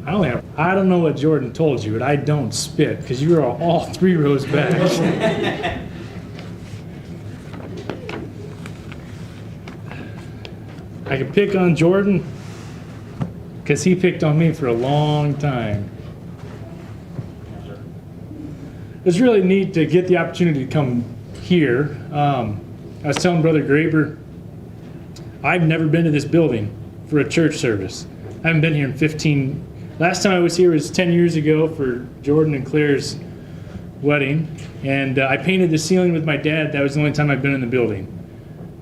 I don't know what Jordan told you, but I don't spit because you are all 3 rows back. I can pick on Jordan because he picked on me for a long time. It's really neat to get the opportunity to come here. I was telling Brother Graber, I've never been to this building for a church service. I haven't been here in 15. Last time I was here was 10 years ago for Jordan and Claire's wedding. And I painted the ceiling with my dad. That was the only time I've been in the building.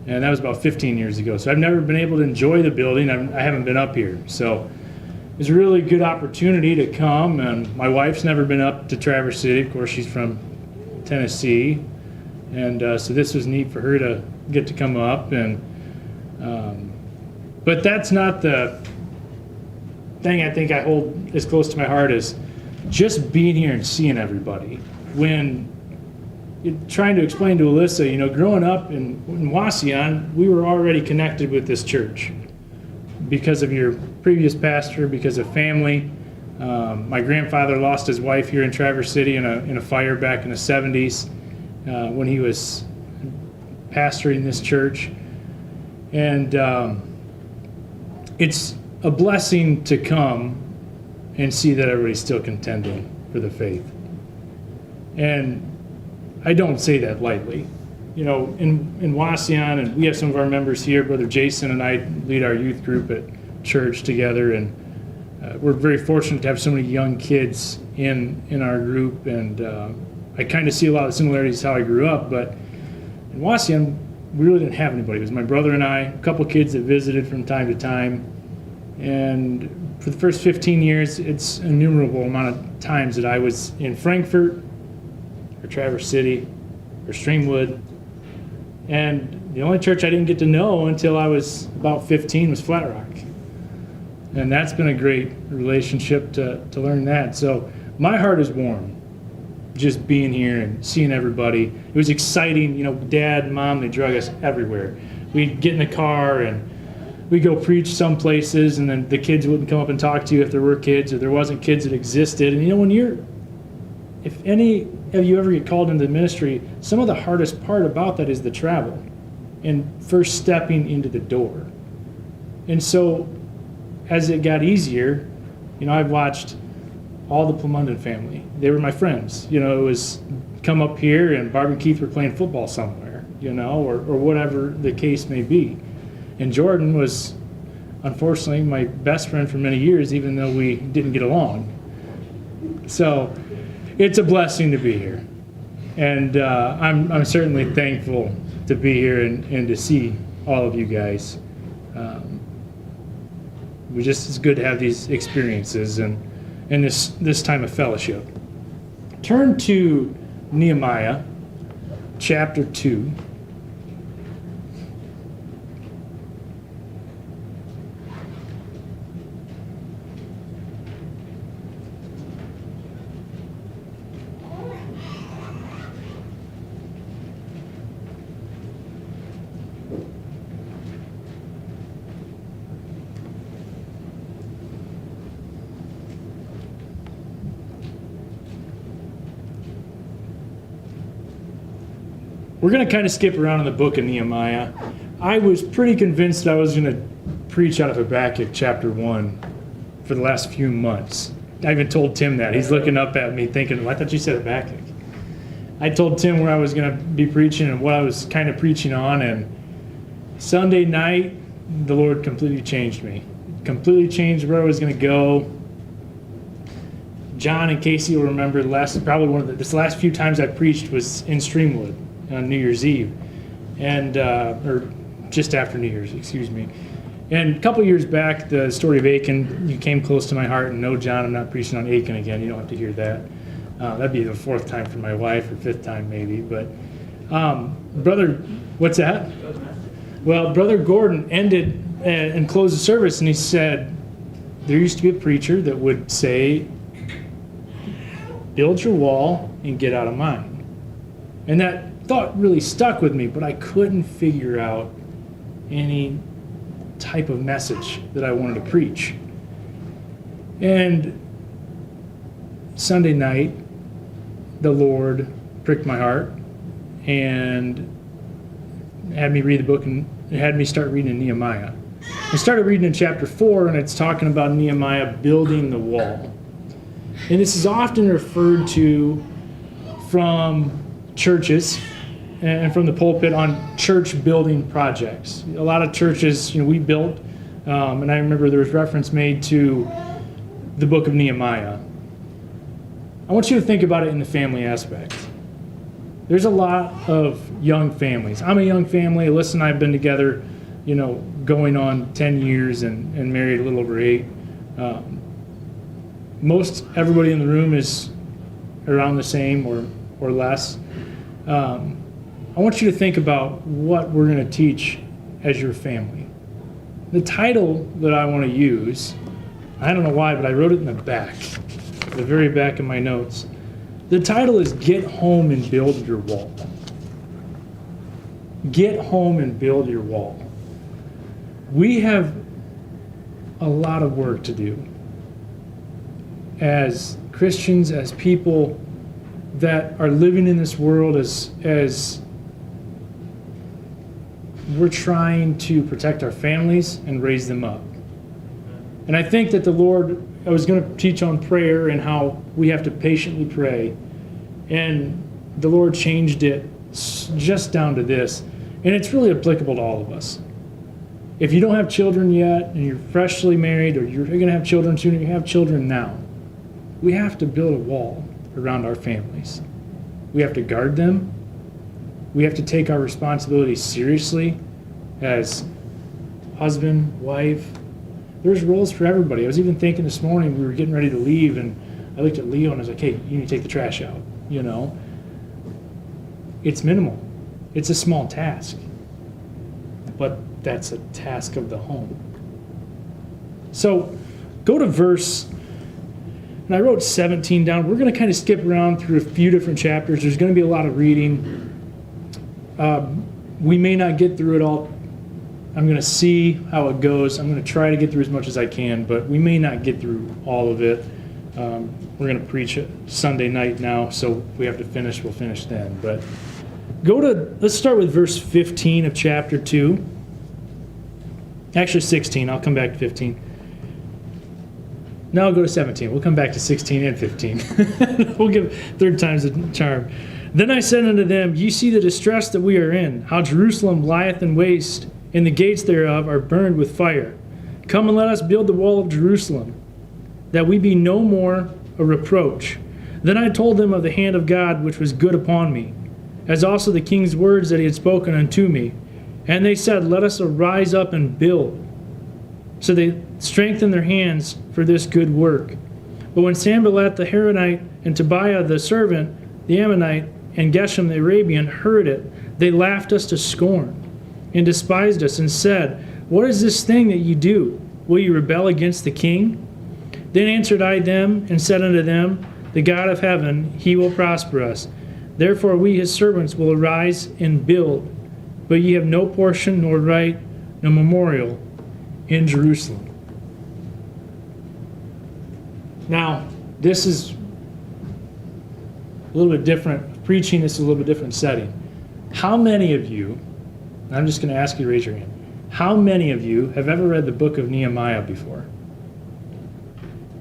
And that was about 15 years ago. So I've never been able to enjoy the building. I haven't been up here. So it's a really good opportunity to come. And my wife's never been up to Traverse City. Of course, she's from Tennessee. And so this was neat for her to get to come up. And but that's not the thing I think I hold as close to my heart as just being here and seeing everybody. When you're trying to explain to Alyssa, growing up in Wauseon, we were already connected with this church because of your previous pastor, because of family. My grandfather lost his wife here in Traverse City in a fire back in the 70s when he was pastoring this church. And it's a blessing to come and see that everybody's still contending for the faith. And I don't say that lightly. In Wauseon, and we have some of our members here, Brother Jason and I lead our youth group at church together, and we're very fortunate to have so many young kids in our group, and I kind of see a lot of similarities how I grew up, but in Wauseon, we really didn't have anybody. It was my brother and I, a couple kids that visited from time to time, and for the first 15 years, it's an innumerable amount of times that I was in Frankfort, or Traverse City, or Streamwood, and the only church I didn't get to know until I was about 15 was Flat Rock. And that's been a great relationship to learn that. So my heart is warm just being here and seeing everybody. It was exciting. Dad and Mom, they drug us everywhere. We'd get in the car and we'd go preach some places, and then the kids wouldn't come up and talk to you if there were kids or there wasn't kids that existed. And if any of you ever get called into the ministry, some of the hardest part about that is the travel and first stepping into the door. And so as it got easier, I've watched all the Plumondon family. They were my friends. It was come up here and Barb and Keith were playing football somewhere, or whatever the case may be. And Jordan was, unfortunately, my best friend for many years, even though we didn't get along. So it's a blessing to be here. And I'm certainly thankful to be here and to see all of you guys. It's good to have these experiences and this time of fellowship. Turn to Nehemiah Chapter 2. We're going to kind of skip around in the book of Nehemiah. I was pretty convinced I was going to preach out of Habakkuk chapter 1 for the last few months. I even told Tim that. He's looking up at me thinking, well, I thought you said Habakkuk. I told Tim where I was going to be preaching and what I was kind of preaching on, and Sunday night, the Lord completely changed me. Completely changed where I was going to go. John and Casey will remember this last few times I preached was in Streamwood on New Year's Eve, and or just after New Year's, excuse me. And a couple years back, the story of Achan, you came close to my heart, and no, John, I'm not preaching on Achan again. You don't have to hear that. That'd be the 4th time for my wife, or 5th time maybe. But brother, what's that? Well, Brother Gordon ended and closed the service, and he said, there used to be a preacher that would say, build your wall and get out of mine. And that thought really stuck with me, but I couldn't figure out any type of message that I wanted to preach. And Sunday night, the Lord pricked my heart and had me read the book, and had me start reading Nehemiah. I started reading in chapter 4, and it's talking about Nehemiah building the wall. And this is often referred to from churches and from the pulpit on church building projects. A lot of churches, we built, and I remember there was reference made to the book of Nehemiah. I want you to think about it in the family aspect. There's a lot of young families. I'm a young family. Alyssa and I have been together, going on 10 years and married a little over 8. Most everybody in the room is around the same or less. I want you to think about what we're going to teach as your family. The title that I want to use, I don't know why, but I wrote it in the back, the very back of my notes. The title is Get Home and Build Your Wall. Get home and build your wall. We have a lot of work to do as Christians, as people that are living in this world, as we're trying to protect our families and raise them up. And I think that the Lord, I was going to teach on prayer and how we have to patiently pray, and the Lord changed it just down to this, and it's really applicable to all of us. If you don't have children yet, and you're freshly married, or you're going to have children soon, or you have children now, we have to build a wall around our families. We have to guard them. We have to take our responsibility seriously as husband, wife. There's roles for everybody. I was even thinking this morning, we were getting ready to leave, and I looked at Leo and I was like, hey, you need to take the trash out, It's minimal. It's a small task. But that's a task of the home. So go to verse, and I wrote 17 down. We're going to kind of skip around through a few different chapters. There's going to be a lot of reading. We may not get through it all. I'm going to see how it goes. I'm going to try to get through as much as I can, but we may not get through all of it. We're going to preach Sunday night now, so if we have to finish, we'll finish then. But let's start with verse 15 of chapter 2. Actually 16, I'll come back to 15. No, I'll go to 17. We'll come back to 16 and 15. We'll give third time's a charm. Then I said unto them, Ye see the distress that we are in, how Jerusalem lieth in waste, and the gates thereof are burned with fire. Come and let us build the wall of Jerusalem, that we be no more a reproach. Then I told them of the hand of God which was good upon me, as also the king's words that he had spoken unto me. And they said, Let us arise up and build. So they strengthened their hands for this good work. But when Sanballat the Horonite and Tobiah the servant, the Ammonite, and Geshem the Arabian heard it, they laughed us to scorn, and despised us, and said, What is this thing that ye do? Will ye rebel against the king? Then answered I them, and said unto them, The God of heaven, he will prosper us. Therefore we his servants will arise and build. But ye have no portion, nor right, nor memorial in Jerusalem. Now, this is a little bit different. Preaching this is a little bit different setting. How many of you, and I'm just going to ask you to raise your hand, how many of you have ever read the book of Nehemiah before?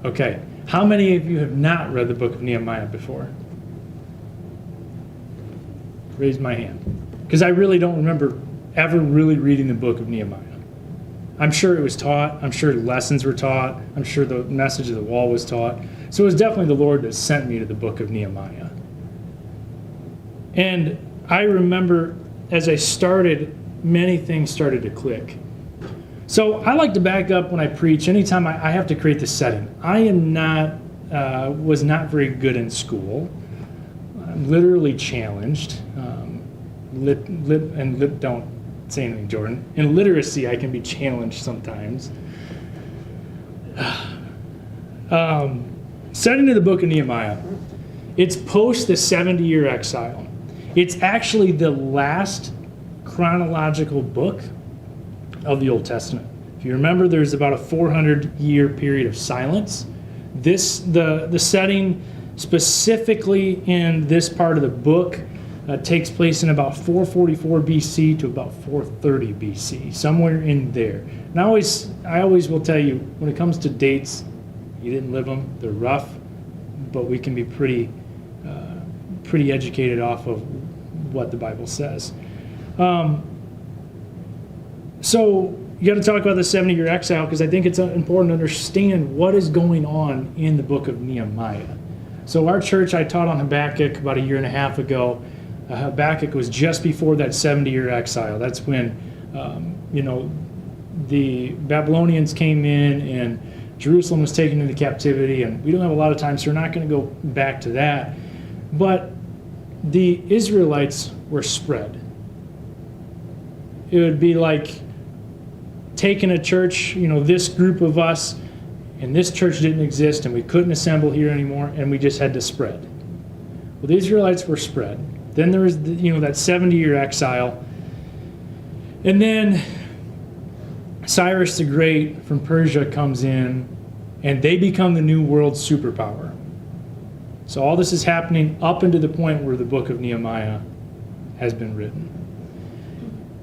Okay. How many of you have not read the book of Nehemiah before? Raise my hand. Because I really don't remember ever really reading the book of Nehemiah. I'm sure it was taught. I'm sure lessons were taught. I'm sure the message of the wall was taught. So it was definitely the Lord that sent me to the book of Nehemiah. And I remember as I started, many things started to click. So I like to back up when I preach. Anytime I have to create the setting. I am not, was not very good in school. I'm literally challenged. Don't say anything, Jordan. In literacy, I can be challenged sometimes. Setting to the book of Nehemiah. It's post the 70-year exile. It's actually the last chronological book of the Old Testament. If you remember, there's about a 400-year period of silence The setting specifically in this part of the book takes place in about 444 BC to about 430 BC, somewhere in there. And I always will tell you, when it comes to dates, you didn't live them, they're rough, but we can be pretty educated off of what the Bible says. So you got to talk about the 70-year exile, because I think it's important to understand what is going on in the book of Nehemiah. So our church, I taught on Habakkuk about a year and a half ago. Habakkuk was just before that 70-year exile. That's when, the Babylonians came in and Jerusalem was taken into captivity, and we don't have a lot of time, so we're not going to go back to that. But the Israelites were spread. It would be like taking a church, this group of us, and this church didn't exist, and we couldn't assemble here anymore, and we just had to spread. Well, the Israelites were spread. Then there was, that 70-year exile. And then Cyrus the Great from Persia comes in, and they become the new world superpower. So all this is happening up into the point where the book of Nehemiah has been written.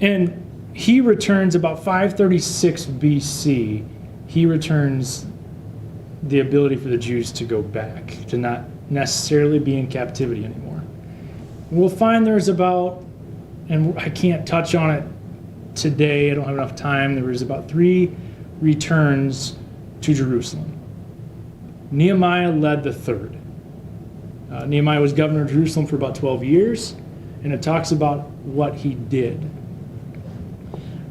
And he returns about 536 BC. He returns the ability for the Jews to go back, to not necessarily be in captivity anymore. We'll find there's about, and I can't touch on it today, I don't have enough time, there was about 3 returns to Jerusalem. Nehemiah led the third. Nehemiah was governor of Jerusalem for about 12 years, and it talks about what he did.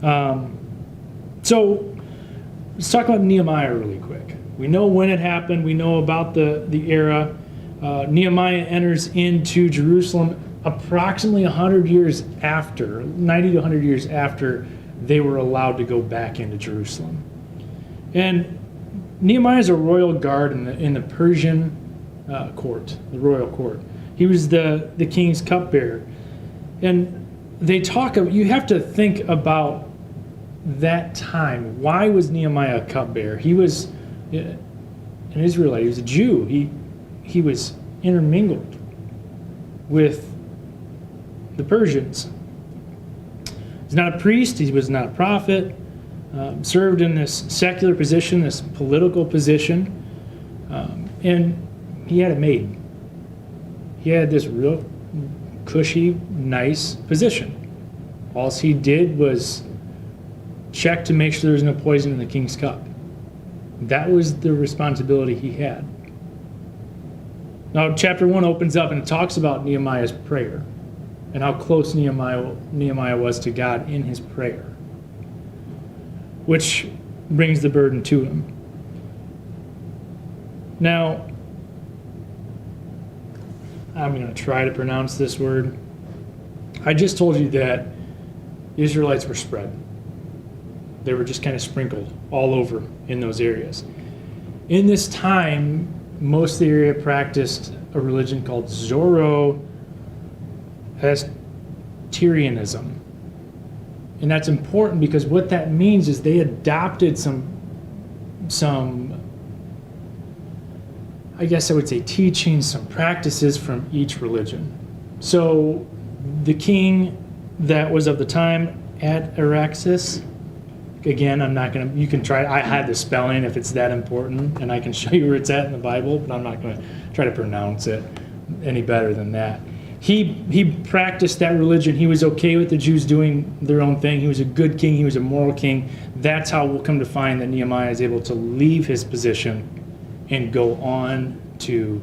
So let's talk about Nehemiah really quick. We know when it happened. We know about the era. Nehemiah enters into Jerusalem approximately 100 years after, 90 to 100 years after they were allowed to go back into Jerusalem. And Nehemiah is a royal guard in the Persian court, the royal court. He was the king's cupbearer. And you have to think about that time. Why was Nehemiah a cupbearer? He was an Israelite. He was a Jew. He was intermingled with the Persians. He's not a priest. He was not a prophet. Served in this secular position, this political position. And he had it made. He had this real cushy, nice position. All he did was check to make sure there was no poison in the king's cup. That was the responsibility he had. Now, chapter 1 opens up and it talks about Nehemiah's prayer and how close Nehemiah was to God in his prayer, which brings the burden to him. Now, I'm going to try to pronounce this word. I just told you that the Israelites were spread. They were just kind of sprinkled all over in those areas. In this time, most of the area practiced a religion called Zoroastrianism. And that's important because what that means is they adopted some I guess I would say teachings, some practices from each religion. So the king that was of the time, Artaxerxes, again, I'm not going to, you can try, I had the spelling if it's that important, and I can show you where it's at in the Bible, but I'm not going to try to pronounce it any better than that. He practiced that religion. He was okay with the Jews doing their own thing. He was a good king. He was a moral king. That's how we'll come to find that Nehemiah is able to leave his position and go on to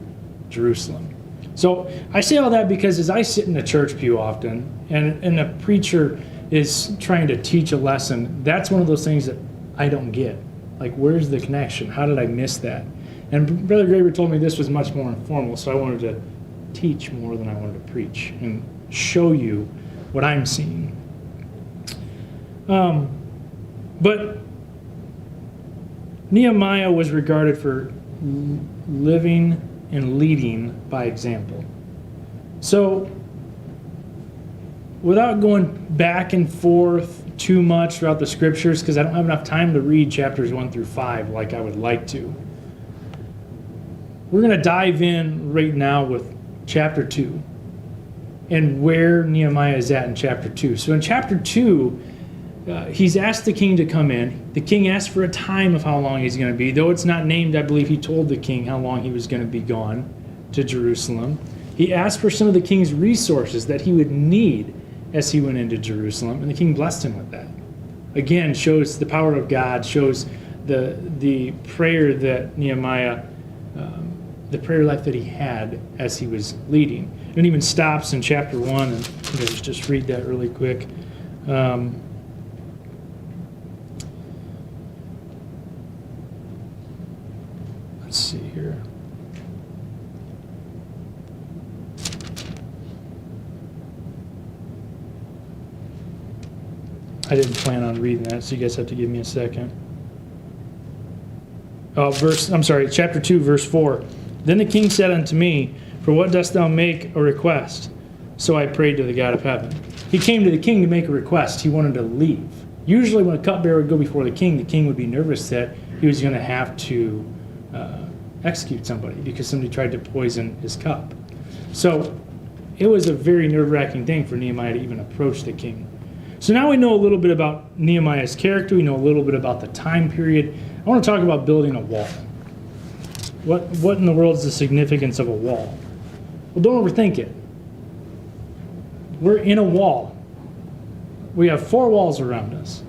Jerusalem. So I say all that because as I sit in the church pew often, and a preacher is trying to teach a lesson, that's one of those things that I don't get. Like, where's the connection? How did I miss that? And Brother Graber told me this was much more informal, so I wanted to teach more than I wanted to preach and show you what I'm seeing. But Nehemiah was regarded for living and leading by example. So, without going back and forth too much throughout the scriptures, because I don't have enough time to read chapters 1 through 5 like I would like to, we're going to dive in right now with chapter 2 and where Nehemiah is at in chapter 2. So in chapter 2, he's asked the king to come in. The king asked for a time of how long he's going to be. Though it's not named, I believe he told the king how long he was going to be gone to Jerusalem. He asked for some of the king's resources that he would need as he went into Jerusalem, and the king blessed him with that. Again, shows the power of God, shows the prayer that Nehemiah, the prayer life that he had as he was leading. And even stops in chapter 1, and let's just read that really quick. Let's see here. I didn't plan on reading that, so you guys have to give me a second. Chapter 2, verse 4. Then the king said unto me, for what dost thou make a request? So I prayed to the God of heaven. He came to the king to make a request. He wanted to leave. Usually when a cupbearer would go before the king would be nervous that he was going to have to execute somebody because somebody tried to poison his cup. So it was a very nerve-wracking thing for Nehemiah to even approach the king. So now we know a little bit about Nehemiah's character. We know a little bit about the time period. I want to talk about building a wall. What in the world is the significance of a wall? Well, don't overthink it. We're in a wall. We have 4 walls around us.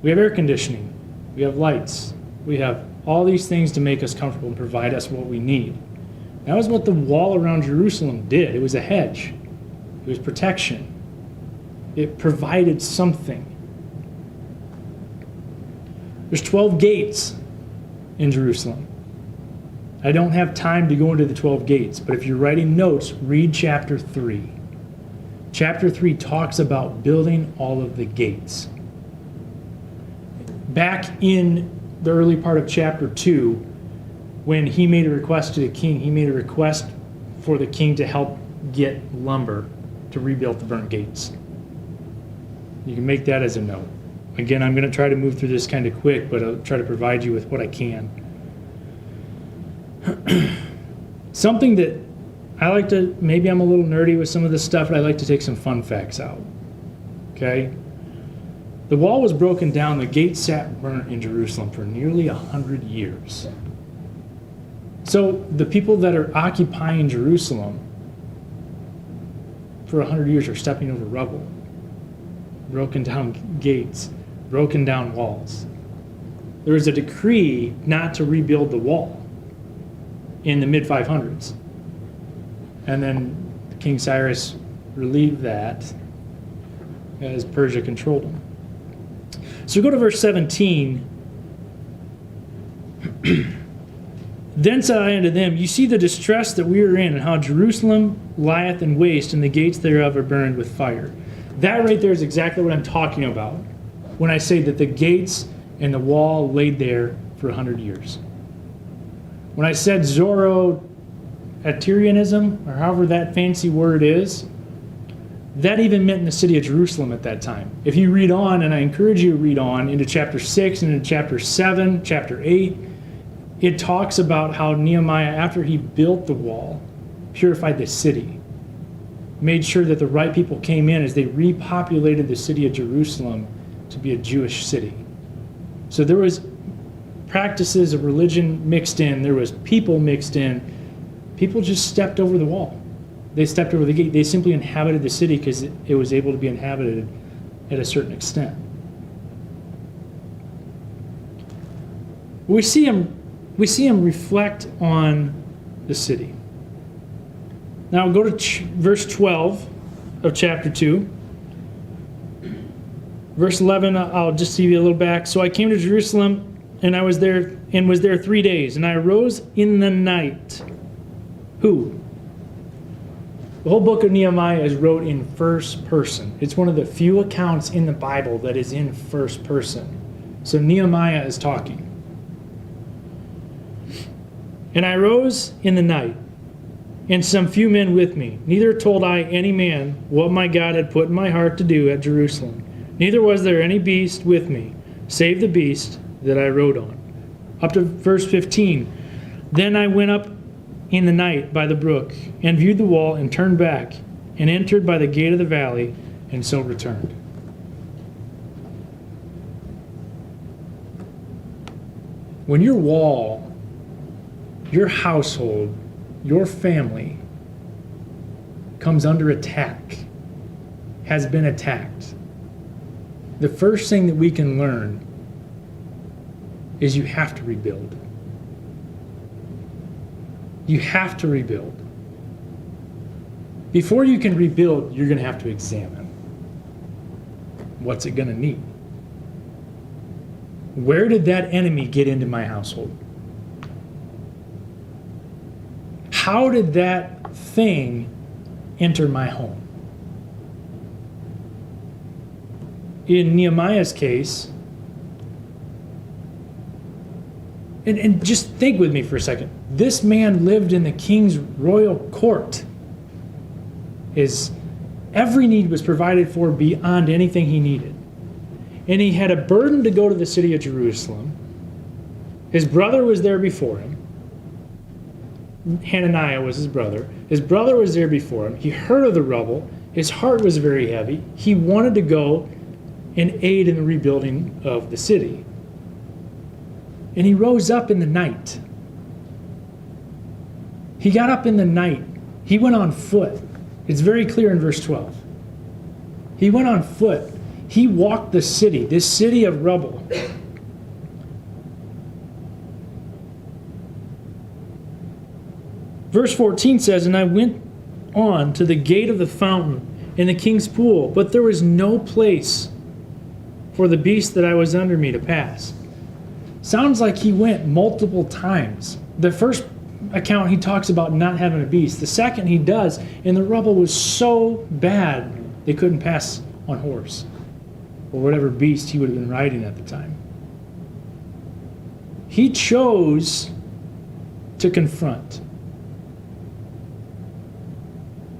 We have air conditioning. We have lights. We have all these things to make us comfortable and provide us what we need. That was what the wall around Jerusalem did. It was a hedge. It was protection. It provided something. There's 12 gates in Jerusalem. I don't have time to go into the 12 gates, but if you're writing notes, read chapter 3. Chapter 3 talks about building all of the gates. Back in the early part of chapter 2, when he made a request to the king, he made a request for the king to help get lumber to rebuild the burnt gates. You can make that as a note. Again, I'm going to try to move through this kind of quick, but I'll try to provide you with what I can. Something that I like to, maybe I'm a little nerdy with some of this stuff, but I like to take some fun facts out. Okay? The wall was broken down, the gates sat burnt in Jerusalem for nearly 100 years. So the people that are occupying Jerusalem for 100 years are stepping over rubble, broken down gates, broken down walls. There was a decree not to rebuild the wall in the mid-500s. And then King Cyrus relieved that as Persia controlled him. So go to verse 17. Then said I unto them, you see the distress that we are in, and how Jerusalem lieth in waste, and the gates thereof are burned with fire. That right there is exactly what I'm talking about when I say that the gates and the wall laid there for 100 years. When I said Zoroastrianism, or however that fancy word is, that even meant in the city of Jerusalem at that time. If you read on, and I encourage you to read on into chapter 6 and into chapter 7, chapter 8, it talks about how Nehemiah, after he built the wall, purified the city, made sure that the right people came in as they repopulated the city of Jerusalem to be a Jewish city. So there was practices of religion mixed in, there was people mixed in. People just stepped over the wall. They stepped over the gate. They simply inhabited the city because it was able to be inhabited at a certain extent. We see him reflect on the city. Now go to verse 12 of chapter 2. Verse 11, I'll just give you a little back. So I came to Jerusalem, and I was there 3 days, and I arose in the night. Who? The whole book of Nehemiah is wrote in first person. It's one of the few accounts in the Bible that is in first person. So Nehemiah is talking. And I rose in the night, and some few men with me. Neither told I any man what my God had put in my heart to do at Jerusalem. Neither was there any beast with me, save the beast that I rode on. Up to verse 15. Then I went up in the night by the brook, and viewed the wall, and turned back, and entered by the gate of the valley, and so returned. When your wall, your household, your family comes under attack, has been attacked, the first thing that we can learn is you have to rebuild. You have to rebuild. Before you can rebuild, you're going to have to examine. What's it going to need? Where did that enemy get into my household? How did that thing enter my home? In Nehemiah's case, and just think with me for a second. This man lived in the king's royal court. Every need was provided for beyond anything he needed. And he had a burden to go to the city of Jerusalem. His brother was there before him. Hananiah was his brother. His brother was there before him. He heard of the rubble. His heart was very heavy. He wanted to go and aid in the rebuilding of the city. And he rose up in the night. He got up in the night. He went on foot. It's very clear in verse 12. He went on foot. He walked the city, this city of rubble. Verse 14 says, "And I went on to the gate of the fountain in the king's pool, but there was no place for the beast that I was under me to pass." Sounds like he went multiple times. The first account he talks about not having a beast. The second he does, and the rubble was so bad they couldn't pass on horse or whatever beast he would have been riding at the time. He chose to confront.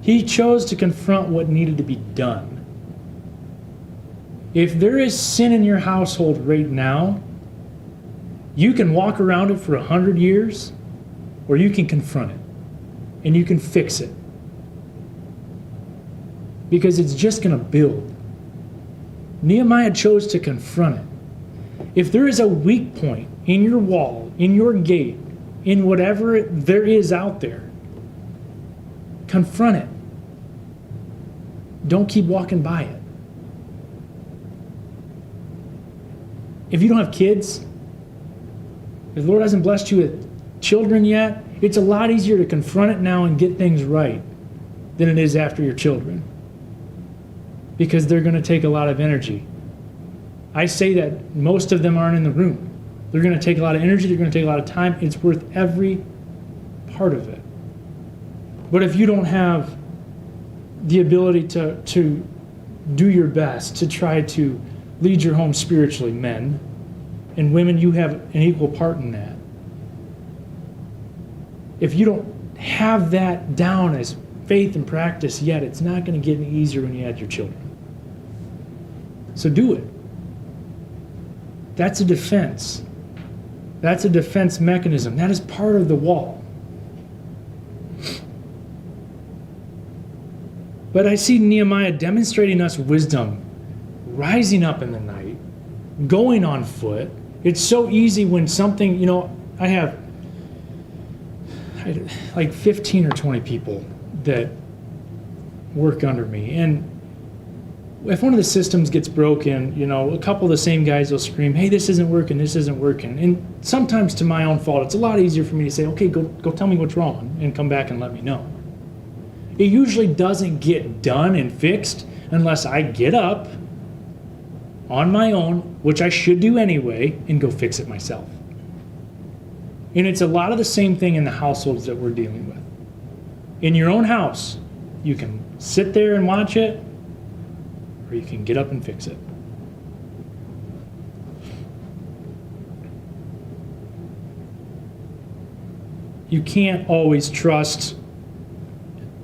He chose to confront what needed to be done. If there is sin in your household right now, you can walk around it for 100 years, or you can confront it, and you can fix it. Because it's just going to build. Nehemiah chose to confront it. If there is a weak point in your wall, in your gate, in whatever there is out there, confront it. Don't keep walking by it. If you don't have kids, if the Lord hasn't blessed you with children yet, it's a lot easier to confront it now and get things right than it is after your children. Because they're going to take a lot of energy. I say that most of them aren't in the room. They're going to take a lot of energy, they're going to take a lot of time. It's worth every part of it. But if you don't have the ability to do your best to try to lead your home spiritually, men and women, you have an equal part in that. If you don't have that down as faith and practice yet, it's not going to get any easier when you add your children. So do it. That's a defense. That's a defense mechanism. That is part of the wall. But I see Nehemiah demonstrating us wisdom, rising up in the night, going on foot. It's so easy when something, I had like 15 or 20 people that work under me. And if one of the systems gets broken, a couple of the same guys will scream, "Hey, this isn't working, this isn't working." And sometimes to my own fault, it's a lot easier for me to say, "Okay, go tell me what's wrong," and come back and let me know. It usually doesn't get done and fixed unless I get up on my own, which I should do anyway, and go fix it myself. And it's a lot of the same thing in the households that we're dealing with. In your own house, you can sit there and watch it, or you can get up and fix it. You can't always trust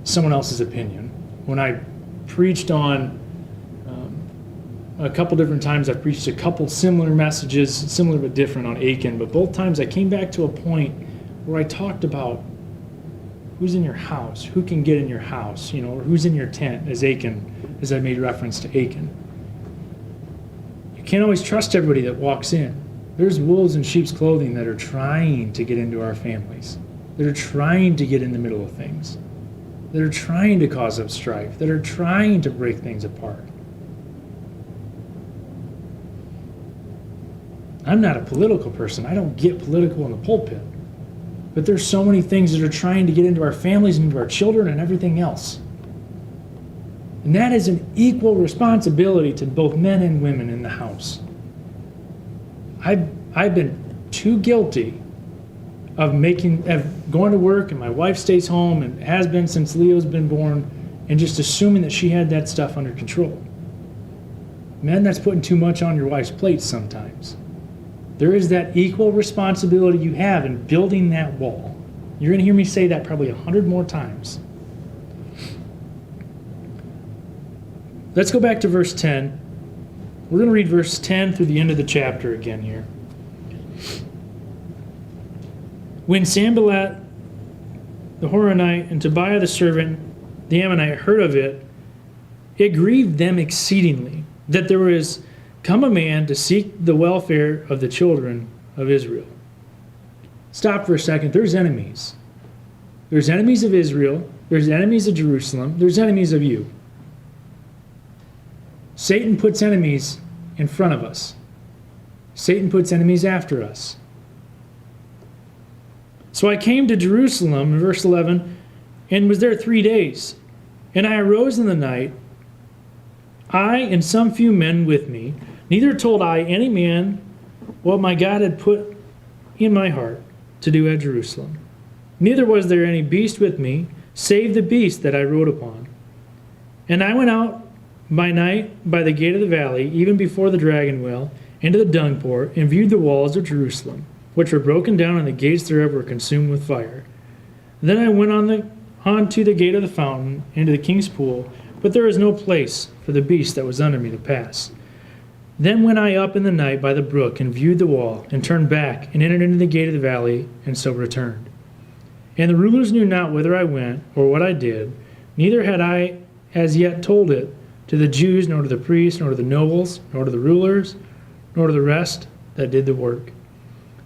someone else's opinion. When I preached on a couple different times, I preached a couple similar messages, similar but different on Achan, but both times I came back to a point where I talked about who's in your house, who can get in your house, or who's in your tent, as I made reference to Achan. You can't always trust everybody that walks in. There's wolves in sheep's clothing that are trying to get into our families, that are trying to get in the middle of things, that are trying to cause up strife, that are trying to break things apart. I'm not a political person. I don't get political in the pulpit. But there's so many things that are trying to get into our families and into our children and everything else. And that is an equal responsibility to both men and women in the house. I've been too guilty of going to work, and my wife stays home and has been since Leo's been born, and just assuming that she had that stuff under control. Men, that's putting too much on your wife's plate sometimes. There is that equal responsibility you have in building that wall. You're going to hear me say that probably 100 more times. Let's go back to verse 10. We're going to read verse 10 through the end of the chapter again here. When Sanballat the Horonite and Tobiah the servant, the Ammonite, heard of it, it grieved them exceedingly that there was come a man to seek the welfare of the children of Israel. Stop for a second. There's enemies. There's enemies of Israel. There's enemies of Jerusalem. There's enemies of you. Satan puts enemies in front of us. Satan puts enemies after us. So I came to Jerusalem, in verse 11, and was there 3 days. And I arose in the night, I and some few men with me. Neither told I any man what my God had put in my heart to do at Jerusalem. Neither was there any beast with me, save the beast that I rode upon. And I went out by night by the gate of the valley, even before the dragon well, into the dung port, and viewed the walls of Jerusalem, which were broken down, and the gates thereof were consumed with fire. Then I went on to the gate of the fountain, into the king's pool, but there was no place for the beast that was under me to pass. Then went I up in the night by the brook, and viewed the wall, and turned back, and entered into the gate of the valley, and so returned. And the rulers knew not whither I went, or what I did, neither had I as yet told it to the Jews, nor to the priests, nor to the nobles, nor to the rulers, nor to the rest that did the work.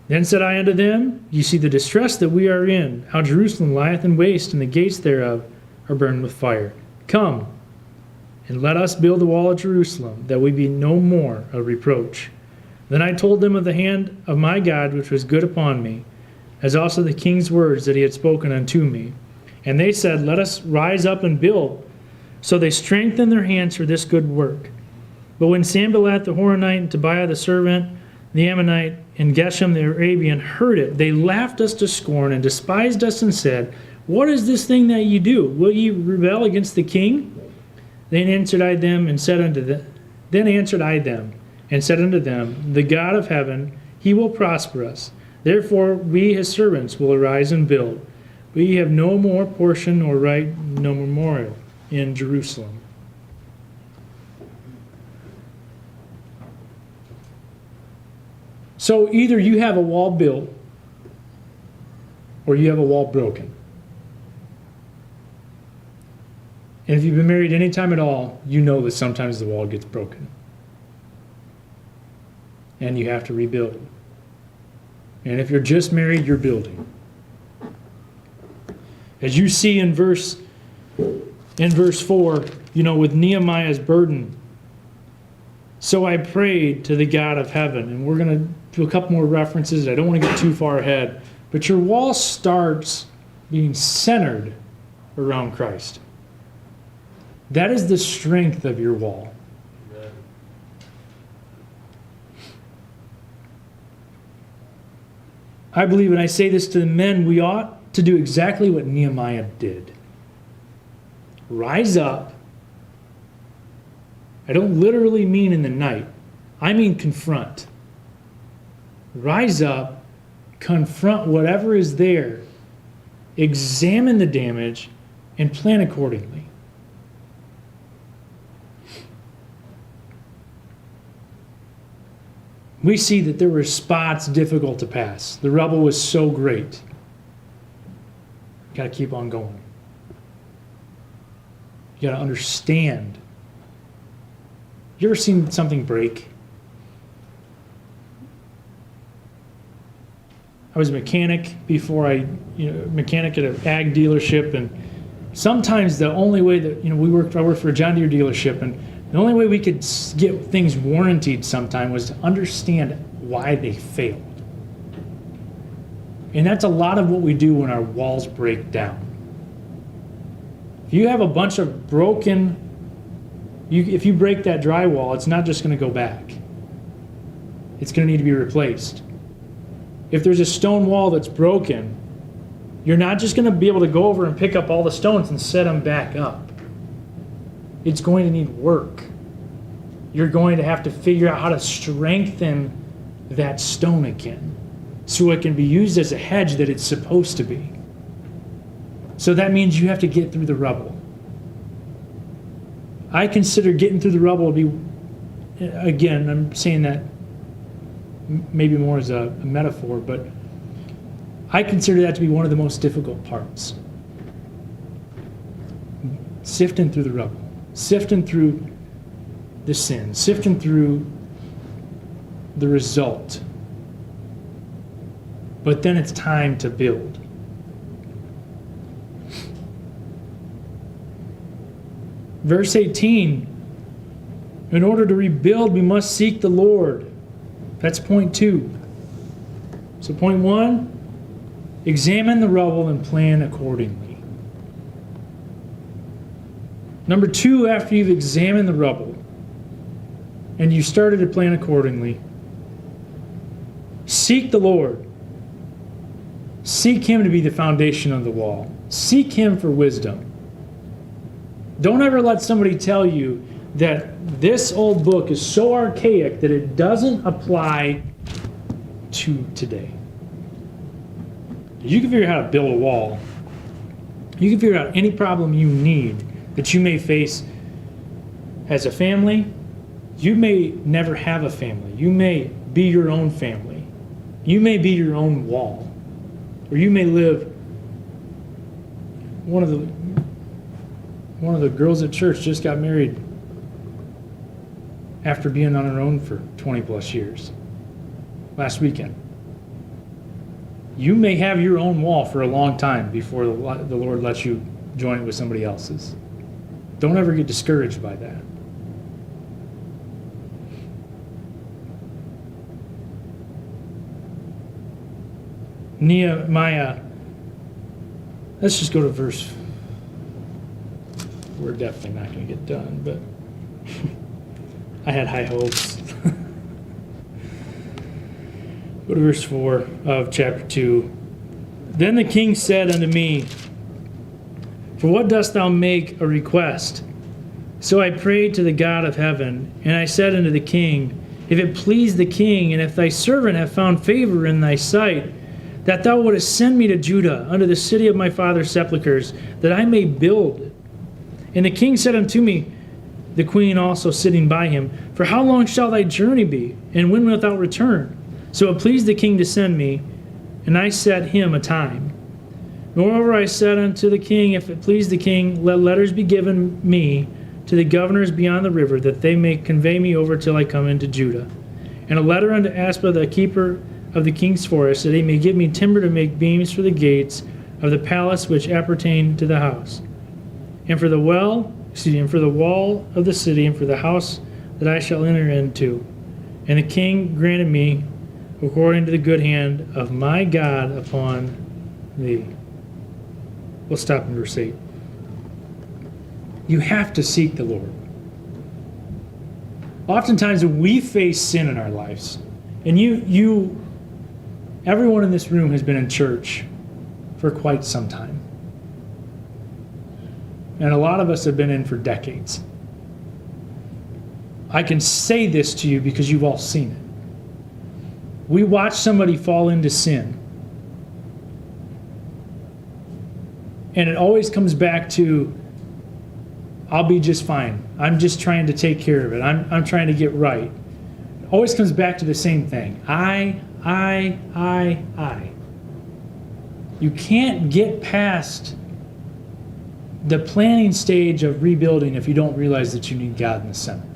Then said I unto them, Ye see the distress that we are in, how Jerusalem lieth in waste, and the gates thereof are burned with fire. Come, and let us build the wall of Jerusalem, that we be no more a reproach. Then I told them of the hand of my God which was good upon me, as also the king's words that he had spoken unto me. And they said, Let us rise up and build. So they strengthened their hands for this good work. But when Sanballat the Horonite, and Tobiah the servant, the Ammonite, and Geshem the Arabian heard it, they laughed us to scorn, and despised us, and said, What is this thing that ye do? Will ye rebel against the king? Then answered I them, and said unto them, The God of heaven, he will prosper us. Therefore we his servants will arise and build. We have no more portion nor right, no memorial in Jerusalem. So either you have a wall built, or you have a wall broken. And if you've been married any time at all, you know that sometimes the wall gets broken. And you have to rebuild. And if you're just married, you're building. As you see in verse 4, with Nehemiah's burden. So I prayed to the God of heaven. And we're going to do a couple more references. I don't want to get too far ahead. But your wall starts being centered around Christ. That is the strength of your wall. Amen. I believe, and I say this to the men, we ought to do exactly what Nehemiah did. Rise up. I don't literally mean in the night. I mean confront. Rise up, confront whatever is there, examine the damage, and plan accordingly. We see that there were spots difficult to pass. The rubble was so great. You got to keep on going. You got to understand. You ever seen something break? I was a mechanic before mechanic at an ag dealership, and sometimes the only way that, I worked for a John Deere dealership, and the only way we could get things warranted sometime was to understand why they failed. And that's a lot of what we do when our walls break down. If you have a bunch of broken, if you break that drywall, it's not just going to go back. It's going to need to be replaced. If there's a stone wall that's broken, you're not just going to be able to go over and pick up all the stones and set them back up. It's going to need work. You're going to have to figure out how to strengthen that stone again so it can be used as a hedge that it's supposed to be. So that means you have to get through the rubble. I consider getting through the rubble to be, again, I'm saying that maybe more as a metaphor, but I consider that to be one of the most difficult parts. Sifting through the rubble, sifting through the sin, sifting through the result. But then it's time to build. Verse 18, in order to rebuild, we must seek the Lord. That's point 2. So point 1, examine the rubble and plan accordingly. Number 2, after you've examined the rubble and you started to plan accordingly, seek the Lord. Seek Him to be the foundation of the wall. Seek Him for wisdom. Don't ever let somebody tell you that this old book is so archaic that it doesn't apply to today. You can figure out how to build a wall. You can figure out any problem you need that you may face as a family. You may never have a family. You may be your own family. You may be your own wall. Or you may live, one of the girls at church just got married after being on her own for 20 plus years last weekend. You may have your own wall for a long time before the Lord lets you join it with somebody else's. Don't ever get discouraged by that. Nehemiah, let's just go to verse. We're definitely not going to get done, but I had high hopes. Go to verse 4 of chapter 2. Then the king said unto me, For what dost thou make a request? So I prayed to the God of heaven, and I said unto the king, If it please the king, and if thy servant have found favor in thy sight, that thou wouldest send me to Judah, unto the city of my father's sepulchres, that I may build. And the king said unto me, the queen also sitting by him, For how long shall thy journey be, and when wilt thou return? So it pleased the king to send me, and I set him a time. Moreover I said unto the king, If it please the king, let letters be given me to the governors beyond the river, that they may convey me over till I come into Judah. And a letter unto Aspa the keeper of the king's forest, that he may give me timber to make beams for the gates of the palace which appertain to the house, and for the wall of the city, and for the house that I shall enter into. And the king granted me according to the good hand of my God upon thee. We'll stop in verse 8. You have to seek the Lord. Oftentimes we face sin in our lives, and everyone in this room has been in church for quite some time. And a lot of us have been in for decades. I can say this to you because you've all seen it. We watch somebody fall into sin, and it always comes back to, I'll be just fine. I'm just trying to take care of it. I'm trying to get right. It always comes back to the same thing. I. You can't get past the planning stage of rebuilding if you don't realize that you need God in the center.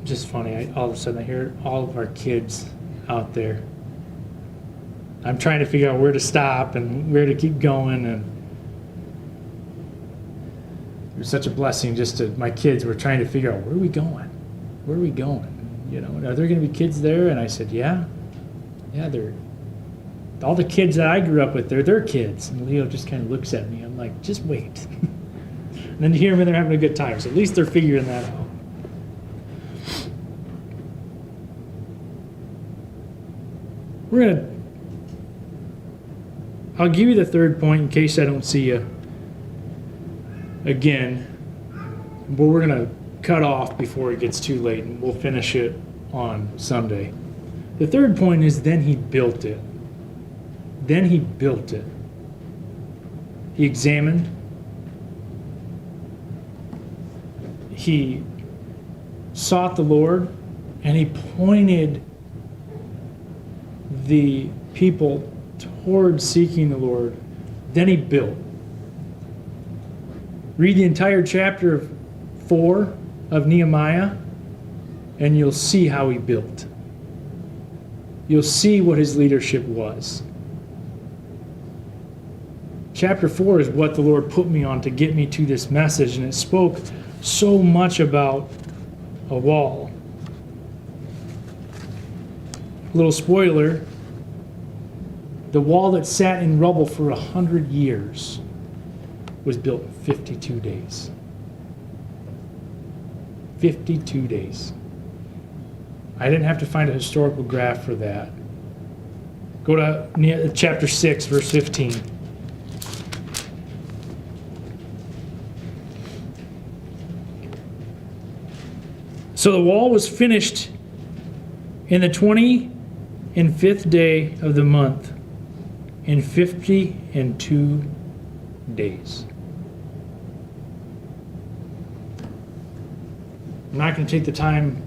Just funny, all of a sudden I hear all of our kids out there. I'm trying to figure out where to stop and where to keep going, and it was such a blessing just to, my kids were trying to figure out, where are we going? Where are we going? You know, are there going to be kids there? And I said, yeah, they're, all the kids that I grew up with, they're their kids. And Leo just kind of looks at me. I'm like, just wait. And then you hear them and they're having a good time. So at least they're figuring that out. I'll give you the third point in case I don't see you again, but we're going to cut off before it gets too late, and we'll finish it on Sunday. The third point is, then he built it. Then he built it. He examined. He sought the Lord, and he pointed the people toward seeking the Lord. Then he built. Read the entire chapter 4 of Nehemiah, and you'll see how he built. You'll see what his leadership was. Chapter 4 is what the Lord put me on to get me to this message, and it spoke so much about a wall. Little spoiler, the wall that sat in rubble for 100 years was built in 52 days. 52 days. I didn't have to find a historical graph for that. Go to chapter 6, verse 15. So the wall was finished in the 25th day of the month, in 52 days. I'm not going to take the time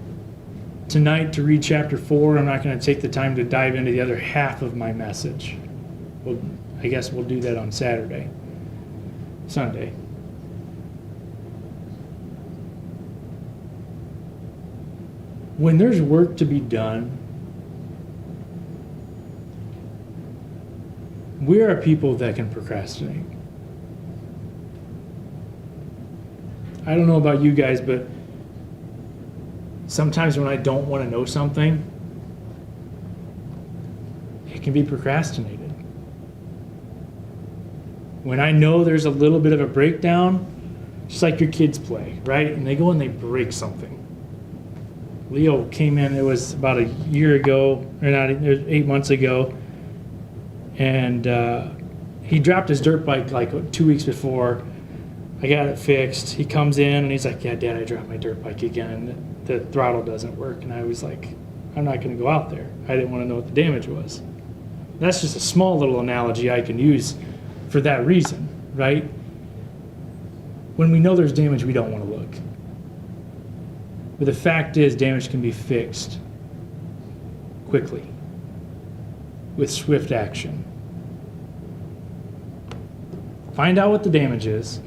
tonight to read chapter 4. I'm not going to take the time to dive into the other half of my message. I guess we'll do that on Sunday. When there's work to be done, we are people that can procrastinate. I don't know about you guys, but sometimes when I don't want to know something, it can be procrastinated. When I know there's a little bit of a breakdown, just like your kids play, right? And they go and they break something. Leo came in, it was about a year ago, or not, it was 8 months ago, and he dropped his dirt bike like 2 weeks before. I got it fixed. He comes in and he's like, yeah, Dad, I dropped my dirt bike again. The throttle doesn't work. And I was like, I'm not going to go out there. I didn't want to know what the damage was. That's just a small little analogy I can use for that reason, right? When we know there's damage, we don't want to look. But the fact is, damage can be fixed quickly with swift action. Find out what the damage is.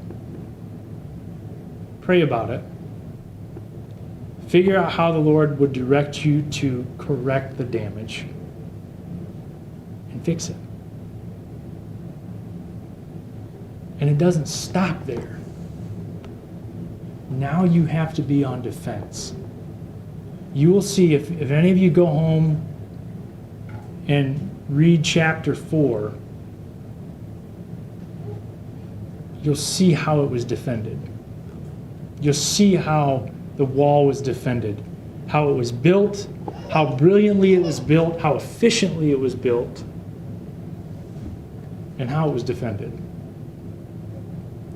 Pray about it. Figure out how the Lord would direct you to correct the damage and fix it. And it doesn't stop there. Now you have to be on defense. You will see if any of you go home and read chapter 4, you'll see how it was defended. You'll see how the wall was defended, how it was built, how brilliantly it was built, how efficiently it was built, and how it was defended.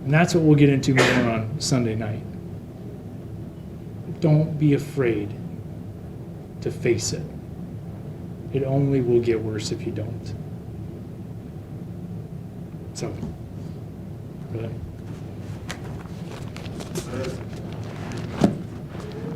And that's what we'll get into more on Sunday night. Don't be afraid to face it. It only will get worse if you don't. So, really.